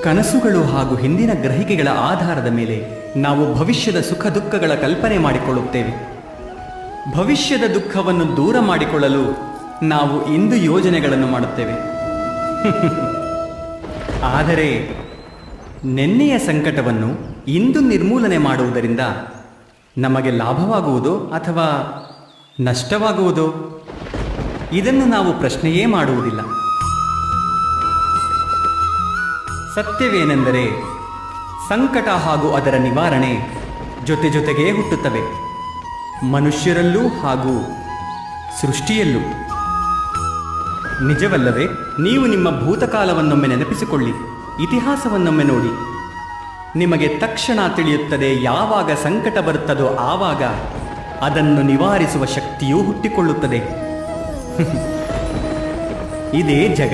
ಕನಸುಗಳು ಹಾಗೂ ಹಿಂದಿನ ಗ್ರಹಿಕೆಗಳ ಆಧಾರದ ಮೇಲೆ ನಾವು ಭವಿಷ್ಯದ ಸುಖ ದುಃಖಗಳ ಕಲ್ಪನೆ ಮಾಡಿಕೊಳ್ಳುತ್ತೇವೆ. ಭವಿಷ್ಯದ ದುಃಖವನ್ನು ದೂರ ಮಾಡಿಕೊಳ್ಳಲು ನಾವು ಇಂದು ಯೋಜನೆಗಳನ್ನು ಮಾಡುತ್ತೇವೆ. ಆದರೆ ನೆನ್ನೆಯ ಸಂಕಟವನ್ನು ಇಂದು ನಿರ್ಮೂಲನೆ ಮಾಡುವುದರಿಂದ ನಮಗೆ ಲಾಭವಾಗುವುದೋ ಅಥವಾ ನಷ್ಟವಾಗುವುದೋ ಇದನ್ನು ನಾವು ಪ್ರಶ್ನೆಯೇ ಮಾಡುವುದಿಲ್ಲ. ಸತ್ಯವೇನೆಂದರೆ ಸಂಕಟ ಹಾಗೂ ಅದರ ನಿವಾರಣೆ ಜೊತೆ ಜೊತೆಗೇ ಹುಟ್ಟುತ್ತವೆ, ಮನುಷ್ಯರಲ್ಲೂ ಹಾಗೂ ಸೃಷ್ಟಿಯಲ್ಲೂ. ನಿಜವಲ್ಲವೇ? ನೀವು ನಿಮ್ಮ ಭೂತಕಾಲವನ್ನೊಮ್ಮೆ ನೆನಪಿಸಿಕೊಳ್ಳಿ, ಇತಿಹಾಸವನ್ನೊಮ್ಮೆ ನೋಡಿ. ನಿಮಗೆ ತಕ್ಷಣ ತಿಳಿಯುತ್ತದೆ, ಯಾವಾಗ ಸಂಕಟ ಬರುತ್ತದೋ ಆವಾಗ ಅದನ್ನು ನಿವಾರಿಸುವ ಶಕ್ತಿಯೂ ಹುಟ್ಟಿಕೊಳ್ಳುತ್ತದೆ. ಇದೇ ಜಗ